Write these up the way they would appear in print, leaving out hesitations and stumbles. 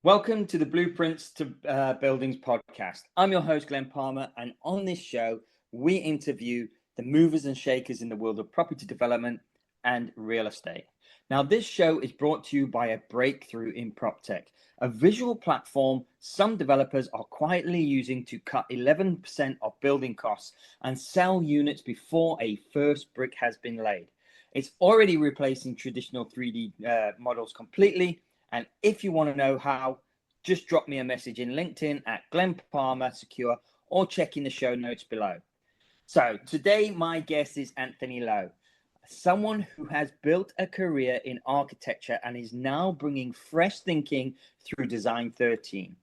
Welcome to the Blueprints to Buildings podcast. I'm your host, Glen Palmer, and on this show, we interview the movers and shakers in the world of property development and real estate. Now, this show is brought to you by a breakthrough in PropTech, a visual platform some developers are quietly using to cut 11% of building costs and sell units before a first brick has been laid. It's already replacing traditional 3D models completely. And if you want to know how, just drop me a message in LinkedIn at Glen Palmer Secure or check in the show notes below. So today, my guest is Anthony Lowe, someone who has built a career in architecture and is now bringing fresh thinking through Design 13.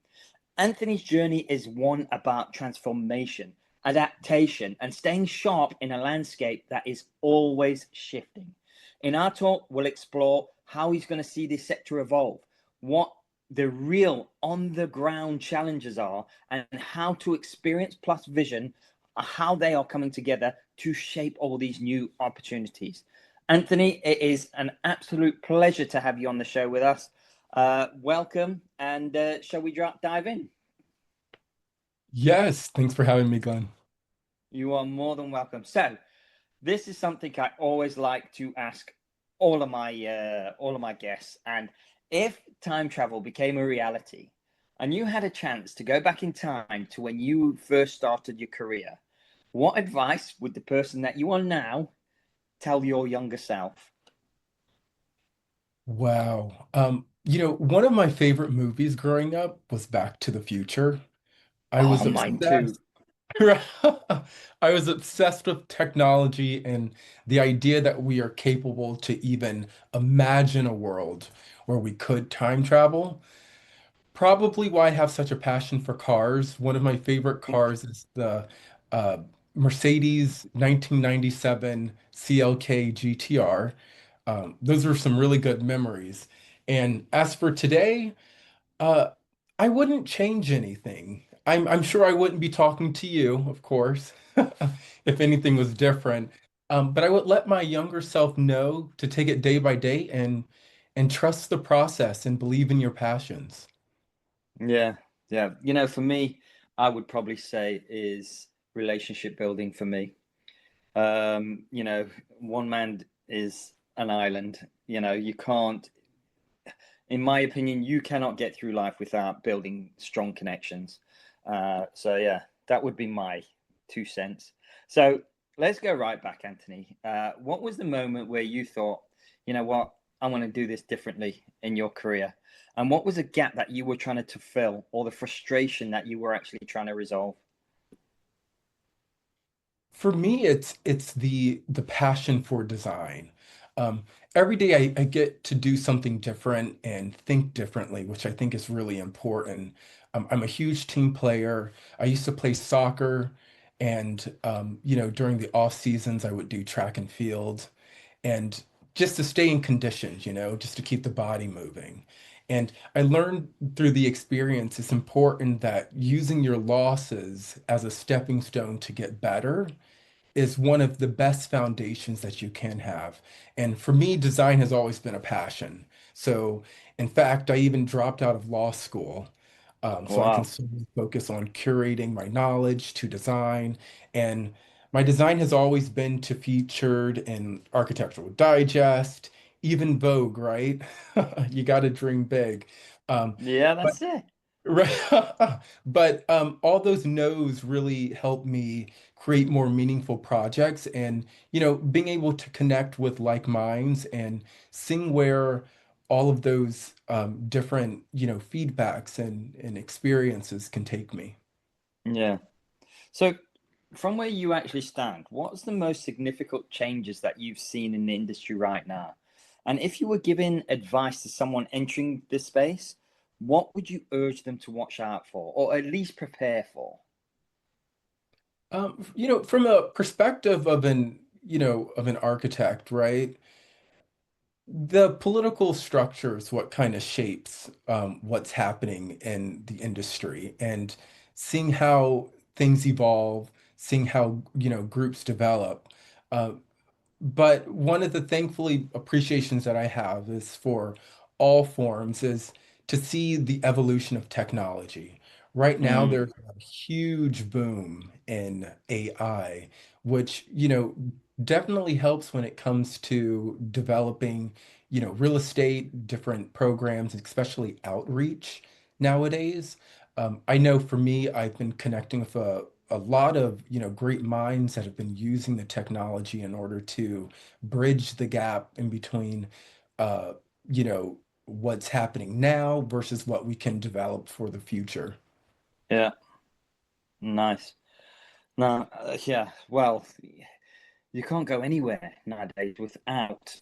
Anthony's journey is one about transformation, adaptation, and staying sharp in a landscape that is always shifting. In our talk, we'll explore how he's going to see this sector evolve, what the real on-the-ground challenges are, and how to experience plus vision, how they are coming together to shape all these new opportunities. Anthony, it is an absolute pleasure to have you on the show with us. Welcome, and shall we dive in? Yes, thanks for having me, Glenn. You are more than welcome. So, this is something I always like to ask all of my guests. And if time travel became a reality, and you had a chance to go back in time to when you first started your career, what advice would the person that you are now tell your younger self? Wow. One of my favorite movies growing up was Back to the Future. I Oh, was mine too. obsessed. I was obsessed with technology and the idea that we are capable to even imagine a world where we could time travel. Probably why I have such a passion for cars. One of my favorite cars is the uh, Mercedes 1997 CLK GTR. Those are some really good memories. And as for today, uh, I wouldn't change anything. I'm sure I wouldn't be talking to you, of course, if anything was different. But I would let my younger self know to take it day by day and trust the process and believe in your passions. Yeah, yeah. For me, I would probably say is relationship building for me. One man is an island. You can't, in my opinion, you cannot get through life without building strong connections. So yeah, that would be my 2 cents. So let's go right back, Anthony. What was the moment where you thought, you know what, I want to do this differently in your career? And what was a gap that you were trying to fill, or the frustration that you were actually trying to resolve? For me, it's the passion for design. Um, every day I get to do something different and think differently, which I think is really important. I'm a huge team player. I used to play soccer, and during the off seasons, I would do track and field, and just to stay in conditions, just to keep the body moving. And I learned through the experience, it's important that using your losses as a stepping stone to get better is one of the best foundations that you can have. And for me, design has always been a passion. So, in fact, I even dropped out of law school so I can Wow. solely focus on curating my knowledge to design. And my design has always been to featured in Architectural Digest, even Vogue, right? You got to dream big. Um, Yeah, but that's it. Right. But all those no's really help me create more meaningful projects and, being able to connect with like minds and seeing where all of those different, feedbacks and experiences can take me. Yeah. So, from where you actually stand, what's the most significant changes that you've seen in the industry right now? And if you were giving advice to someone entering this space, what would you urge them to watch out for, or at least prepare for? From a perspective of an architect, right? The political structure is what kind of shapes what's happening in the industry and seeing how things evolve, seeing how, groups develop. Uh, but one of the thankfully appreciations that I have is for all forms is to see the evolution of technology. Right now, Mm, there's a huge boom in AI, which, definitely helps when it comes to developing, real estate, different programs, especially outreach nowadays. I know for me, I've been connecting with a lot of, great minds that have been using the technology in order to bridge the gap in between, uh, you know, what's happening now versus what we can develop for the future. yeah, nice. No, yeah, well, you can't go anywhere nowadays without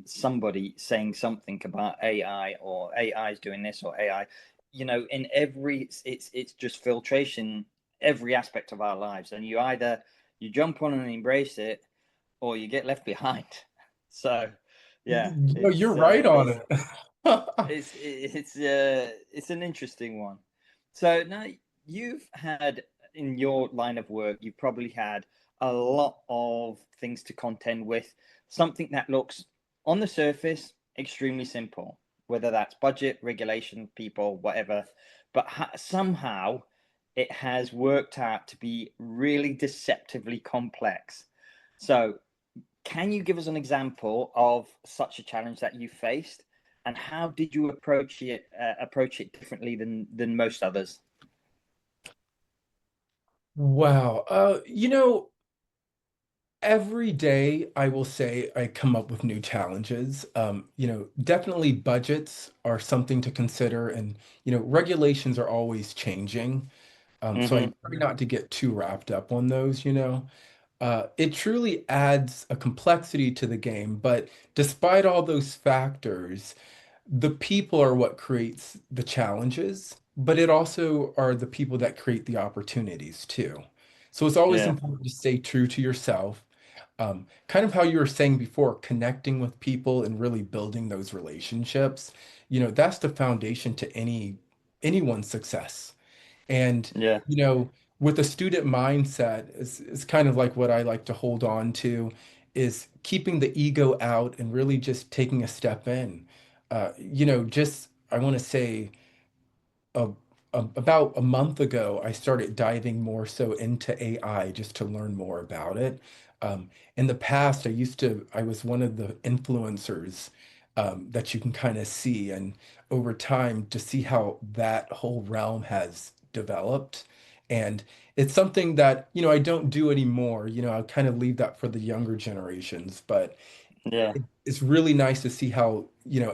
somebody saying something about AI or AI is doing this or AI. In every it's just filtration every aspect of our lives, and you jump on and embrace it, or you get left behind. So, yeah, You're right on it. it's an interesting one. So now you've had in your line of work, you've probably had a lot of things to contend with. Something that looks on the surface extremely simple, whether that's budget, regulation, people, whatever, but somehow it has worked out to be really deceptively complex. So can you give us an example of such a challenge that you faced, and how did you approach it differently than most others? Wow. Every day I will say I come up with new challenges. Definitely budgets are something to consider, and regulations are always changing. So I Hmm. try not to get too wrapped up on those. It truly adds a complexity to the game, but despite all those factors, the people are what creates the challenges, but it also are the people that create the opportunities too. So it's always Yeah, important to stay true to yourself. Kind of how you were saying before, connecting with people and really building those relationships, that's the foundation to anyone's success. And, yeah, you know, with a student mindset, is kind of like what I like to hold on to is keeping the ego out and really just taking a step in. Just I want to say a, about a month ago, I started diving more so into AI just to learn more about it. In the past, I was one of the influencers that you can kind of see, and over time, to see how that whole realm has developed. And it's something that, I don't do anymore. I kind of leave that for the younger generations, but yeah, it's really nice to see how,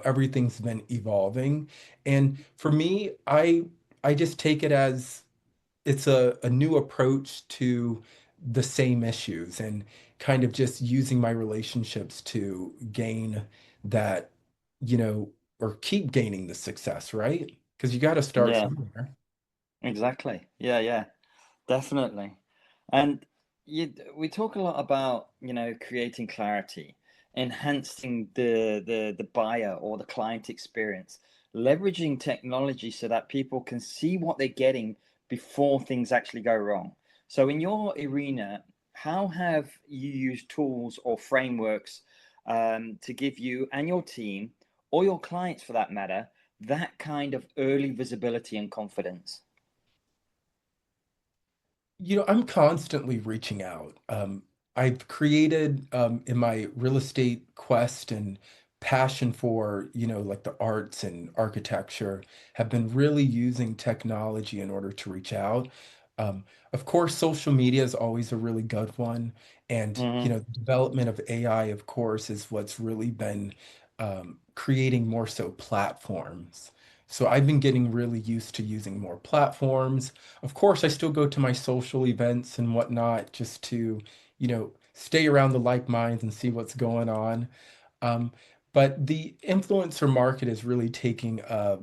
everything's been evolving. And for me, I just take it as it's a new approach to the same issues and kind of just using my relationships to gain that, you know, or keep gaining the success, right? Because you got to start yeah, somewhere. exactly. Yeah, yeah, definitely. And we talk a lot about, creating clarity, enhancing the buyer or the client experience, leveraging technology so that people can see what they're getting before things actually go wrong. So in your arena, how have you used tools or frameworks to give you and your team, or your clients for that matter, that kind of early visibility and confidence? I'm constantly reaching out. I've created in my real estate quest and passion for, like the arts and architecture, have been really using technology in order to reach out. Um, of course, social media is always a really good one. And, Hmm. the development of AI, of course, is what's really been creating more so platforms. So I've been getting really used to using more platforms. Of course, I still go to my social events and whatnot just to, stay around the like minds and see what's going on. Um, but the influencer market is really taking a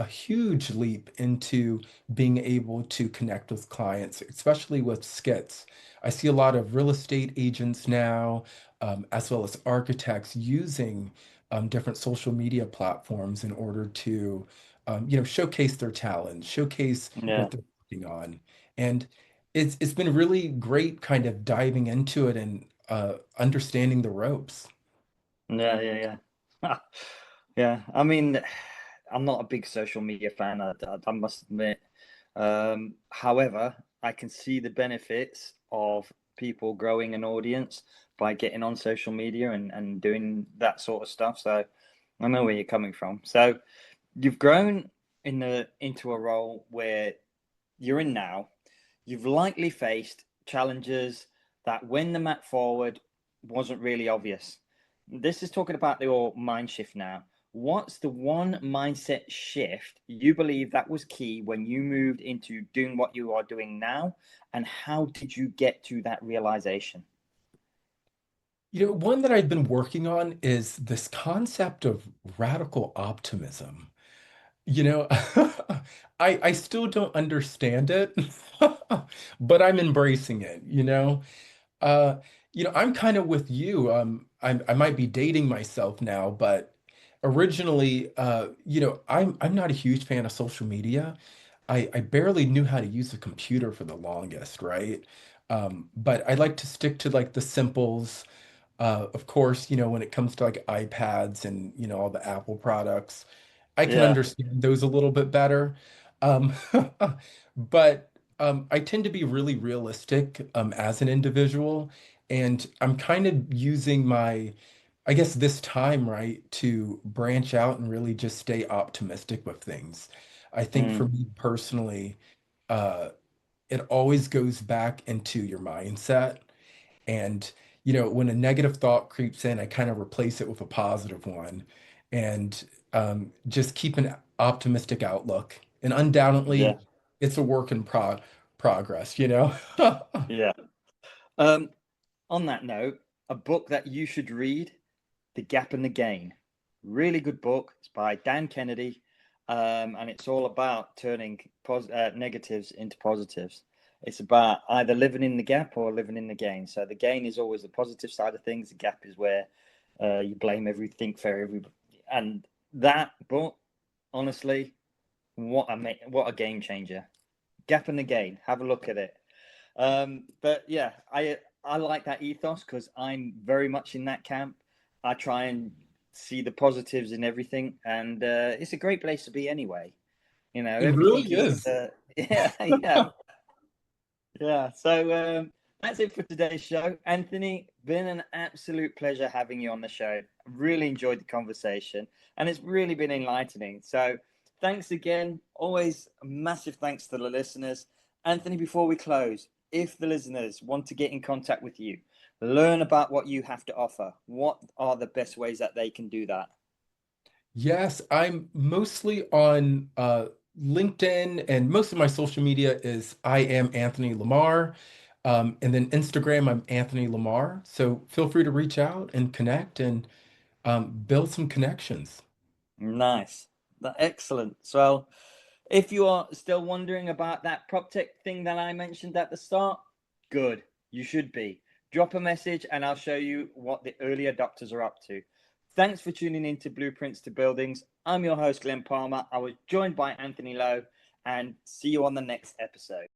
huge leap into being able to connect with clients, especially with skits. I see a lot of real estate agents now, as well as architects using different social media platforms in order to, showcase their talent, showcase Yeah. what they're working on. And it's been really great kind of diving into it and understanding the ropes. Yeah, yeah, yeah. Yeah. I mean, I'm not a big social media fan, I must admit. However, I can see the benefits of people growing an audience by getting on social media and doing that sort of stuff. So I know where you're coming from. So you've grown into a role where you're in now. You've likely faced challenges that when the map forward wasn't really obvious. This is talking about your mind shift now. What's the one mindset shift you believe that was key when you moved into doing what you are doing now? And how did you get to that realization? One that I've been working on is this concept of radical optimism. You know, I still don't understand it, but I'm embracing it, you know. Uh, I'm kind of with you. I might be dating myself now, but originally, I'm not a huge fan of social media. I barely knew how to use a computer for the longest, right? But I like to stick to like the simples. Of course, when it comes to like iPads and all the Apple products, I can Yeah. understand those a little bit better. Um, but I tend to be really realistic as an individual, and I'm kind of using I guess this time, right, to branch out and really just stay optimistic with things. I think for Mm, me personally, uh, it always goes back into your mindset. And, when a negative thought creeps in, I kind of replace it with a positive one and just keep an optimistic outlook. And yeah. undoubtedly, it's a work in progress. Yeah. Um, on that note, a book that you should read, The Gap and the Gain. Really good book. It's by Dan Kennedy, and it's all about turning negatives into positives. It's about either living in the gap or living in the gain. So the gain is always the positive side of things. The gap is where you blame everything for everybody. And that book, honestly, what a game changer. Gap and the Gain. Have a look at it. But yeah, I like that ethos because I'm very much in that camp. I try and see the positives in everything, and it's a great place to be anyway. It Everything really is is. yeah, yeah, yeah. So that's it for today's show. Anthony, been an absolute pleasure having you on the show. Really enjoyed the conversation, and it's really been enlightening. So thanks again. Always a massive thanks to the listeners. Anthony, before we close, if the listeners want to get in contact with you, learn about what you have to offer, what are the best ways that they can do that? Yes, I'm mostly on LinkedIn, and most of my social media is I am Anthony Lamar. And then Instagram, I'm Anthony Lamar. So feel free to reach out and connect and build some connections. Nice. Excellent. So, if you are still wondering about that prop tech thing that I mentioned at the start, good. You should be. Drop a message and I'll show you what the early adopters are up to. Thanks for tuning in to Blueprints to Buildings. I'm your host, Glen Palmer. I was joined by Anthony Lowe, and see you on the next episode.